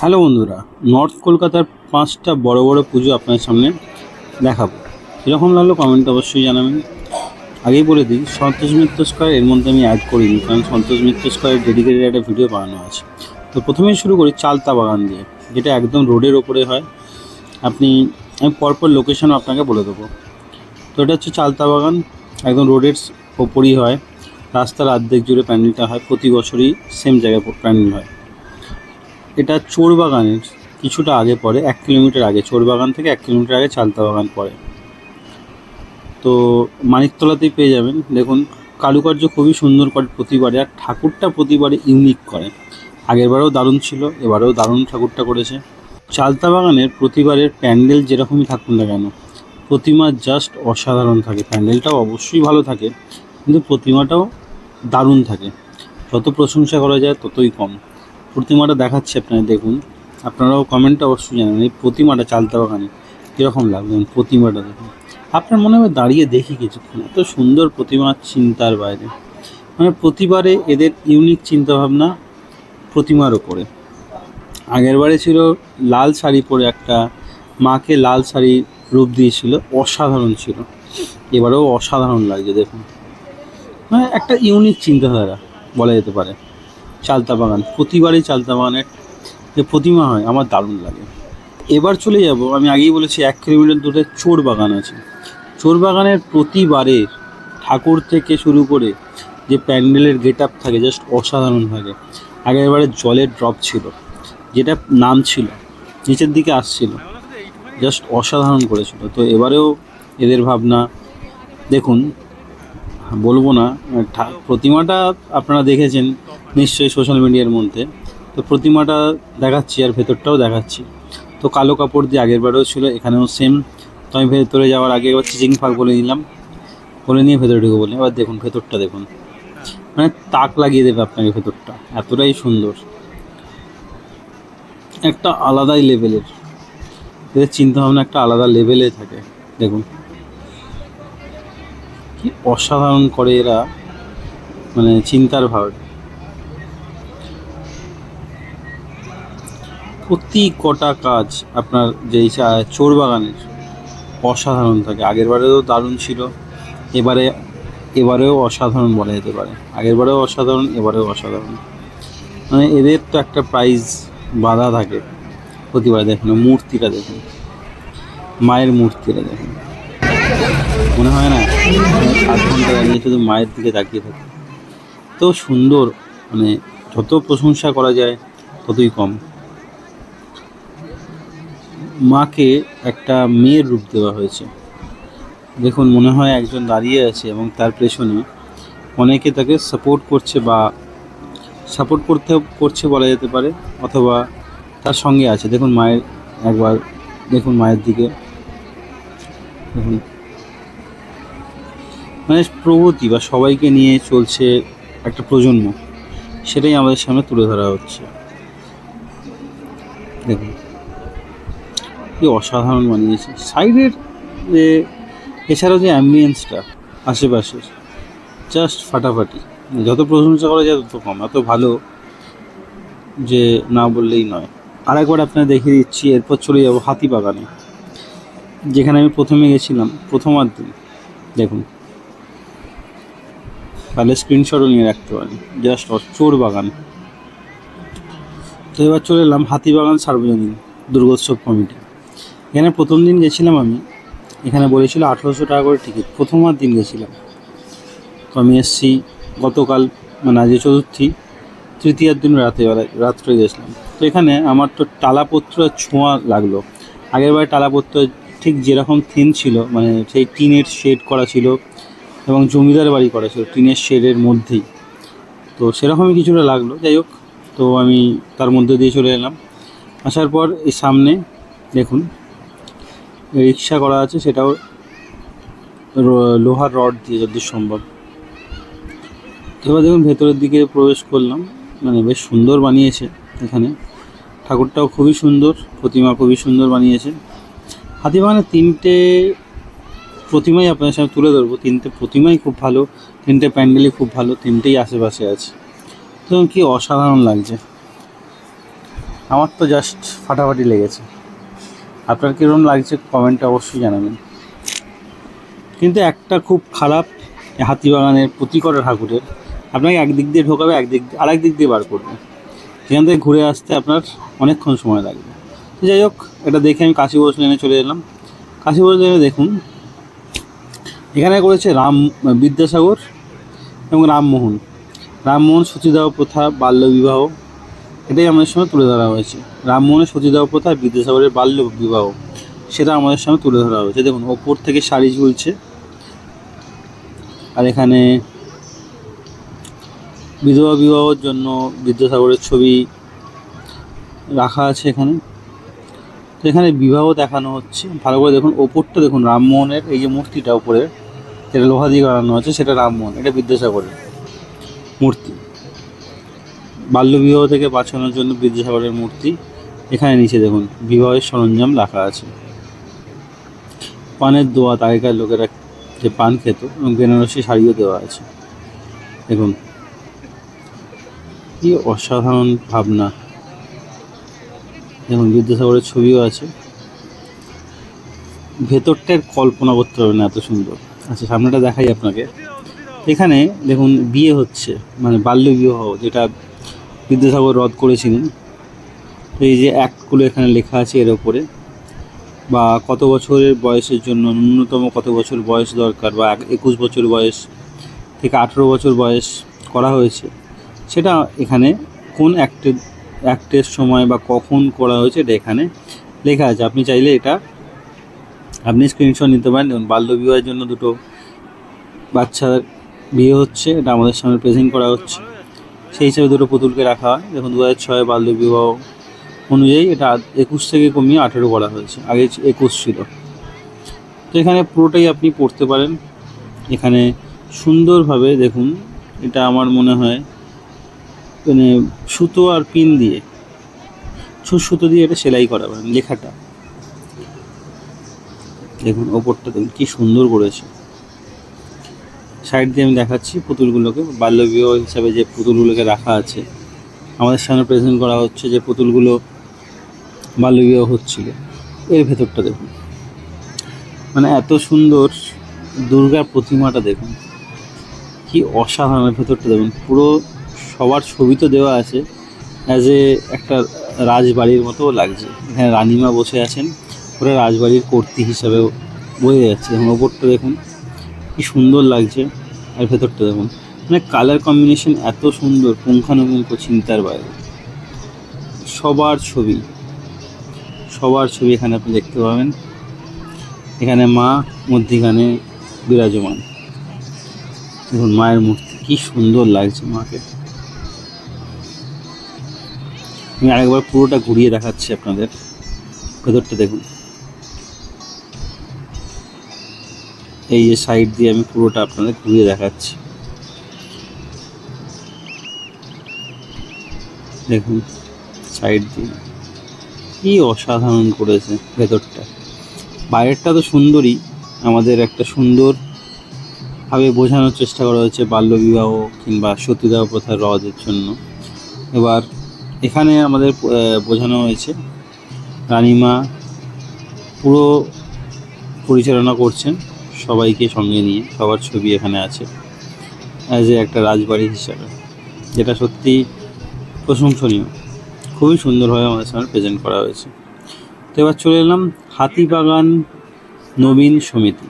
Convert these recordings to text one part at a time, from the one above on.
Hello বন্ধুরা, north কলকাতার 5টা বড় বড় পুজো আপনাদের সামনে দেখাবো। কীরকম লাগলো কমেন্ট অবশ্যই জানাবেন। আগেই বলে দিই, সন্তোষ মিত্র স্কোয়ার এর মধ্যে আমি অ্যাড করিনি, কারণ সন্তোষ মিত্র স্কোয়ারের ডেডিকেটেড একটা ভিডিও বানানো আছে। তো প্রথমেই শুরু করি চালতা বাগান দিয়ে, যেটা একদম রোডের ওপরে হয়। আমি পরপর লোকেশনও আপনাকে বলে দেবো। তো এটা হচ্ছে চালতা বাগান, একদম রোডের ওপরই হয়। রাস্তার অর্ধেক জুড়ে প্যান্ডেলটা হয়, প্রতি বছরই সেম জায়গায় প্যান্ডেল হয়। এটা চোরবাগানের কিছুটা আগে পড়ে, 1 কিলোমিটার আগে। চোরবাগান থেকে 1 কিলোমিটার আগে চালতা বাগান পড়ে। তো মানিকতলাতেই পেয়ে যাবেন। দেখুন, কারুকার্য খুবই সুন্দর করে প্রতিবারে, আর ঠাকুরটা প্রতিবারে ইউনিক করে। আগেরবারেও দারুণ ছিল, এবারেও দারুণ ঠাকুরটা করেছে। চালতা বাগানের প্রতিবারের প্যান্ডেল যেরকমই থাকুন না কেন, প্রতিমা জাস্ট অসাধারণ থাকে। প্যান্ডেলটাও অবশ্যই ভালো থাকে, কিন্তু প্রতিমাটাও দারুণ থাকে। যত প্রশংসা করা যায় ততই কম। প্রতিমাটা দেখাচ্ছি আপনারা দেখুন, আপনারাও কমেন্টে অবশ্যই জানাবেন এই প্রতিমাটা চালতা বাগানে কীরকম লাগবে। প্রতিমাটা দেখুন, আপনার মনে হবে দাঁড়িয়ে দেখি কিছুক্ষণ, এত সুন্দর প্রতিমা, চিন্তার বাইরে। মানে প্রতিবারে এদের ইউনিক চিন্তাভাবনা প্রতিমার ওপরে। আগেরবারে ছিল লাল শাড়ি পরে একটা মাকে লাল শাড়ি রূপ দিয়েছিল, অসাধারণ ছিল। এবারেও অসাধারণ লাগছে দেখুন, মানে একটা ইউনিক চিন্তাধারা বলা যেতে পারে। চালতা বাগান, প্রতিবারই চালতা বাগানের যে প্রতিমা হয় আমার দারুণ লাগে। এবার চলে যাব, আমি আগেই বলেছি 1 কিলোমিটার দূরে চোর বাগান আছে। চোর বাগানের প্রতিবারের ঠাকুর থেকে শুরু করে যে প্যান্ডেলের গেট আপ থাকে, জাস্ট অসাধারণ থাকে। আগেরবারে জলের ড্রপ ছিল, যেটা নাম ছিল নিচের দিকে আসছিল, জাস্ট অসাধারণ করেছিল। তো এবারেও এদের ভাবনা দেখুন, বলবো না। প্রতিমাটা আপনারা দেখেছেন নিশ্চয়ই সোশ্যাল মিডিয়ার মধ্যে। তো প্রতিমাটা দেখাচ্ছি আর ভেতরটাও দেখাচ্ছি। তো কালো কাপড় দিয়ে আগেরবারেও ছিল, এখানেও সেম। তো আমি ভেতরে যাওয়ার আগে এবার চিচিং ফাঁক বলে নিলাম, বলে নিয়ে ভেতরে ঢুকে বললাম। এবার দেখুন ভেতরটা দেখুন, মানে তাক লাগিয়ে দেবে আপনাকে। ভেতরটা এতটাই সুন্দর, একটা আলাদাই লেভেলের। এদের চিন্তাভাবনা একটা আলাদা লেভেলে থাকে। দেখুন কি অসাধারণ করে এরা, মানে চিন্তার ভাব। প্রতি কটা কাজ আপনার যেই চোর বাগানের অসাধারণ থাকে। আগেরবারেও দারুণ ছিল, এবারেও অসাধারণ বলা যেতে পারে। আগেরবারেও অসাধারণ, এবারেও অসাধারণ। মানে এদের তো একটা প্রাইজ বাঁধা থাকে প্রতিবার। দেখুন মূর্তিটা দেখুন, মায়ের মূর্তিটা দেখুন, মনে হয় না 7 ঘন্টা দাঁড়িয়ে শুধু মায়ের দিকে তাকিয়ে থাকে। তো সুন্দর, মানে যত প্রশংসা করা যায় ততই কম। মাকে একটা মেয়ের রূপ দেওয়া হয়েছে। দেখুন, মনে হয় একজন দাঁড়িয়ে আছে এবং তার পেছনে অনেকে তাকে সাপোর্ট করছে, বা করছে বলা যেতে পারে, অথবা তার সঙ্গে আছে। দেখুন মায়ের, একবার দেখুন মায়ের দিকে দেখুন, মানে প্রগতি বা সবাইকে নিয়ে চলছে একটা প্রজন্ম, সেটাই আমাদের সামনে তুলে ধরা হচ্ছে। দেখুন কি অসাধারণ বানিয়েছে সাইডের যে, এছাড়াও যে অ্যাম্বিয়েন্সটা আশেপাশের, জাস্ট ফাটাফাটি। যত প্রশংসা করা যায় তত কম, এত ভালো যে না বললেই নয়। আর একবার আপনার দেখিয়ে দিচ্ছি, এরপর চলে যাবো হাতিবাগানে, যেখানে আমি প্রথমে গেছিলাম প্রথমার দিন। দেখুন, তাহলে স্ক্রিনশটও নিয়ে রাখতে পারেন, জাস্ট চোর বাগান। তো এবার চলে এলাম হাতিবাগান সার্বজনীন দুর্গোৎসব কমিটি। এখানে প্রথম দিন গেছিলাম আমি, এখানে বলেছিল 1800 টাকা করে টিকিট। প্রথমার দিন গেছিলাম, তো আমি এসেছি গতকাল, মানে আজ চতুর্থী, তৃতীয়ার দিন রাত্রে গেছিলাম। তো এখানে আমার তো টালাপত্র ছোঁয়া লাগলো। আগেরবার টালাপত্র ঠিক যেরকম থিম ছিল, মানে সেই টিনের শেড করা ছিল এবং জমিদার বাড়ি করা ছিল টিনের শেডের মধ্যেই, তো সেরকমই কিছুটা লাগলো। যাই হোক, তো আমি তার মধ্যে দিয়ে চলে এলাম। আসার পর এই সামনে দেখুন রিক্সা করা আছে, সেটাও লোহার রড দিয়ে যতদূর সম্ভব। এবার দেখুন ভেতরের দিকে প্রবেশ করলাম, মানে বেশ সুন্দর বানিয়েছে এখানে। ঠাকুরটাও খুবই সুন্দর, প্রতিমা খুবই সুন্দর বানিয়েছে। হাতিবাগানে 3টে প্রতিমাই আপনাদের সামনে তুলে ধরবো। 3টে প্রতিমাই খুব ভালো, 3টে প্যান্ডেলই খুব ভালো, 3টেই আশেপাশে আছে। তো কি অসাধারণ লাগছে। আমার তো জাস্ট ফাটাফাটি লেগেছে। আপনার কীরকম লাগছে কমেন্টে অবশ্যই জানাবেন। কিন্তু একটা খুব খারাপ হাতিবাগানের প্রতিকরা ঠাকুরের, আপনাকে একদিক দিয়ে ঢোকাবে, আরেক দিক দিয়ে বার করবে, সেখান থেকে ঘুরে আসতে আপনার অনেকক্ষণ সময় লাগবে। তো যাই হোক, এটা দেখে আমি কাশী বোস লেনে চলে এলাম। কাশী বোস লেনে দেখুন, এখানে করেছে বিদ্যাসাগর এবং রামমোহন। সতীদাহ প্রথা, বাল্যবিবাহ, এটাই আমাদের সামনে তুলে ধরা হয়েছে। রামমোহনের সতীদাহ প্রথা, বিদ্যাসাগরের বাল্য বিবাহ, সেটা আমাদের সামনে তুলে ধরা হয়েছে। দেখুন, ওপর থেকে শাড়ি ঝুলছে, আর এখানে বিধবা বিবাহের জন্য বিদ্যাসাগরের ছবি রাখা আছে এখানে। তো এখানে বিবাহ দেখানো হচ্ছে, ভালো করে দেখুন। ওপরটা দেখুন, রামমোহনের এই যে মূর্তিটা উপরে, যেটা লোহা দিয়ে বানানো আছে, সেটা রামমোহন, এটা বিদ্যাসাগরের মূর্তি। বাল্যবিবাহ থেকে বাঁচানোর জন্য বিদ্যাসাগরের মূর্তি। এখানে নিচে দেখুন বিবাহের সরঞ্জাম রাখা আছে। পানের দোয়াত, আগেকার লোকেরা যে পান খেত, এবং বেনারসি শাড়িও দেওয়া আছে। দেখুন কি অসাধারণ ভাবনা। দেখুন বিদ্যাসাগরের ছবিও আছে। ভেতরটার কল্পনা করতে হবে না, এত সুন্দর। আচ্ছা, সামনেটা দেখাই আপনাকে। এখানে দেখুন বিয়ে হচ্ছে, মানে বাল্য বিবাহ, যেটা বিদ্যাসাগর রদ করেছিলেন। তো এই যে অ্যাক্টগুলো এখানে লেখা আছে এর ওপরে, বা কত বছরের বয়সের জন্য ন্যূনতম কত বছর বয়স দরকার, বা 21 বছর বয়স থেকে 18 বছর বয়স করা হয়েছে, সেটা এখানে কোন অ্যাক্টের সময় বা কখন করা হয়েছে এটা এখানে লেখা আছে। আপনি চাইলে এটা আপনি স্ক্রিনশট নিতে পারেন। দেখুন, বাল্যবিবাহের জন্য দুটো বাচ্চার বিয়ে হচ্ছে, এটা আমাদের সামনে প্রেজেন্ট করা হচ্ছে। সেই হিসাবে দুটো পুতুলকে রাখা হয়। দেখুন 2006 বাল্যবিবাহ অনুযায়ী এটা 21 থেকে কমিয়ে 18 করা হয়েছে, আগে 21 ছিল। তো এখানে পুরোটাই আপনি পড়তে পারেন। এখানে সুন্দরভাবে দেখুন, এটা আমার মনে হয় মানে সুতো আর পিন দিয়ে, সুতো দিয়ে এটা সেলাই করা, মানে লেখাটা দেখুন। ওপরটা দেখুন কি সুন্দর করেছে। সাইড দিয়ে আমি দেখাচ্ছি পুতুলগুলোকে, বাল্যবিবাহ হিসাবে যে পুতুলগুলোকে রাখা আছে আমাদের সামনে প্রেজেন্ট করা হচ্ছে, যে পুতুলগুলো বাল্যবিবাহ হচ্ছিল। এর ভেতরটা দেখুন, মানে এত সুন্দর। দুর্গার প্রতিমাটা দেখুন কি অসাধারণ। ভেতরটা দেখুন, পুরো সবার ছবি তো দেওয়া আছে, অ্যাজ এ একটা রাজবাড়ির মতো লাগছে। এখানে রানীমা বসে আছেন, ওরা রাজবাড়ির কর্ত্রী হিসাবেও বোঝা যাচ্ছে। এখন ওপরটা দেখুন কি সুন্দর লাগছে, আর ভেতরটা দেখুন, মানে কালার কম্বিনেশন এত সুন্দর, পুঙ্খানুপুঙ্খ চিন্তার বাইরে। সবার ছবি এখানে আপনি দেখতে পাবেন। এখানে মা মধ্যিখানে বিরাজমান। দেখুন মায়ের মূর্তি কি সুন্দর লাগছে মাকে। আমি আরেকবার পুরোটা ঘুরিয়ে দেখাচ্ছি আপনাদের। ভেতরটা দেখুন, এই যে সাইড দিয়ে আমি পুরোটা আপনাদের ঘুরিয়ে দেখাচ্ছি। দেখুন সাইড দিয়ে কি অসাধারণ করেছে ভেতরটা। বাইরেরটা তো সুন্দরই, আমাদের একটা সুন্দরভাবে বোঝানোর চেষ্টা করা হয়েছে বাল্যবিবাহ কিংবা সতীদাহ প্রথার রদের জন্য। এবার এখানে আমাদের বোঝানো হয়েছে রানীমা পুরো পরিচালনা করছেন সবাইকে সঙ্গে নিয়ে, সবার ছবি এখানে আছে অ্যাজ এ একটা রাজবাড়ি হিসাবে, যেটা সত্যি প্রশংসনীয়। খুবই সুন্দরভাবে আমাদের সামনে প্রেজেন্ট করা হয়েছে। তো এবার চলে এলাম হাতিবাগান নবীন সমিতি।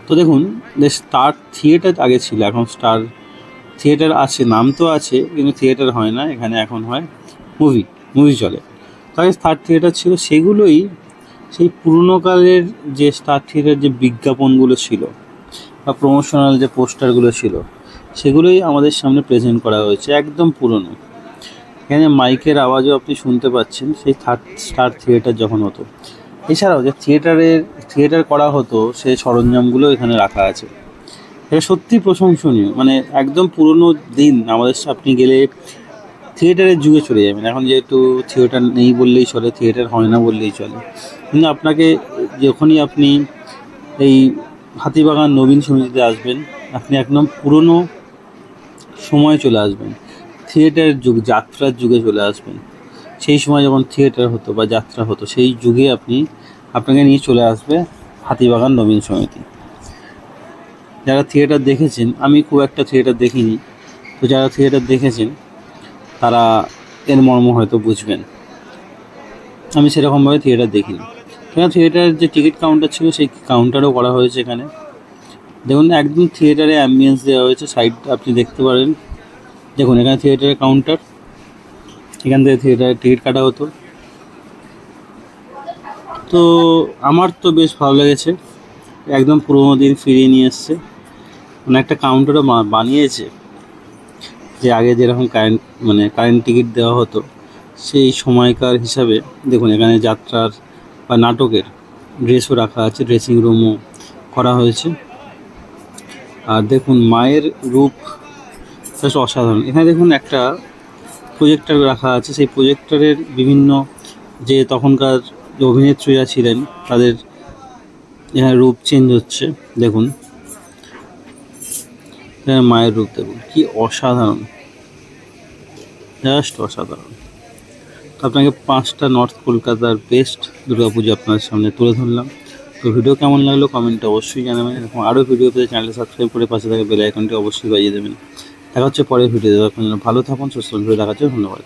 তো দেখুন, যে স্টার থিয়েটার আগে ছিল, এখন স্টার থিয়েটার আছে, নাম তো আছে কিন্তু থিয়েটার হয় না এখানে, এখন হয় মুভি চলে। তো আগে স্টার থিয়েটার ছিল, সেগুলোই সেই পুরনো কালের যে স্টার থিয়েটার যে বিজ্ঞাপনগুলো ছিল বা প্রমোশনাল যে পোস্টারগুলো ছিল, সেগুলোই আমাদের সামনে প্রেজেন্ট করা হয়েছে, একদম পুরনো। এখানে মাইকের আওয়াজও আপনি শুনতে পাচ্ছেন, সেই স্টার থিয়েটার যখন হতো। এছাড়াও যে থিয়েটার করা হতো, সেই সরঞ্জামগুলো এখানে রাখা আছে। এটা সত্যি প্রশংসনীয়, মানে একদম পুরনো দিন। আমাদের আপনি গেলে থিয়েটারের যুগে চলে যাবেন। এখন যেহেতু থিয়েটার নেই বললেই চলে, থিয়েটার হয় না বললেই চলে, কিন্তু আপনাকে যখনই আপনি এই হাতিবাগান নবীন সমিতিতে আসবেন, আপনি একদম পুরনো সময়ে চলে আসবেন, থিয়েটারের যুগ, যাত্রার যুগে চলে আসবেন। সেই সময় যখন থিয়েটার হতো বা যাত্রা হতো, সেই যুগে আপনাকে নিয়ে চলে আসবে হাতিবাগান নবীন সমিতি। যারা থিয়েটার দেখেছেন, আমি খুব একটা থিয়েটার দেখিনি, তো যারা থিয়েটার দেখেছেন তারা এর মর্ম হয়তো বুঝবেন। আমি সেরকমভাবে থিয়েটার দেখিনি, কেন থিয়েটারের যে টিকিট কাউন্টার ছিল সেই কাউন্টারও করা হয়েছে এখানে। দেখুন একদম থিয়েটারে অ্যাম্বিয়েন্স দেওয়া হয়েছে, সাইড আপনি দেখতে পারেন। দেখুন এখানে থিয়েটারের কাউন্টার, এখান থেকে থিয়েটারের টিকিট কাটা হতো। তো আমার তো বেশ ভালো লেগেছে, একদম পুরোনো দিন ফিরিয়ে নিয়ে এসছে। মানে একটা কাউন্টারও বানিয়েছে, যে আগে যেরকম কারেন্ট টিকিট দেওয়া হতো সেই সময়কার হিসাবে। দেখুন এখানে যাত্রার বা নাটকের ড্রেসও রাখা আছে, ড্রেসিং রুমও করা হয়েছে। আর দেখুন মায়ের রূপ জাস্ট অসাধারণ। এখানে দেখুন একটা প্রজেক্টর রাখা আছে, সেই প্রজেক্টরের বিভিন্ন যে তখনকার যে অভিনেত্রীরা ছিলেন তাদের এখানে রূপ চেঞ্জ হচ্ছে। দেখুন এখানে মায়ের রূপ দেখুন, কি অসাধারণ, জাস্ট অসাধারণ। তো আপনাকে 5টা নর্থ কলকাতার বেস্ট দুর্গাপুজো আপনার সামনে তুলে ধরলাম। তো ভিডিও কেমন লাগলো কমেন্টে অবশ্যই জানাবেন। এরকম আরও ভিডিও পেতে চ্যানেলটা সাবস্ক্রাইব করে পাশে থাকা বেল আইকনটি অবশ্যই বাজিয়ে দেবেন। দেখা হচ্ছে পরের ভিডিওতে। ততক্ষণ ভালো থাকুন, সুস্থ। ভিডিও দেখার জন্য ধন্যবাদ।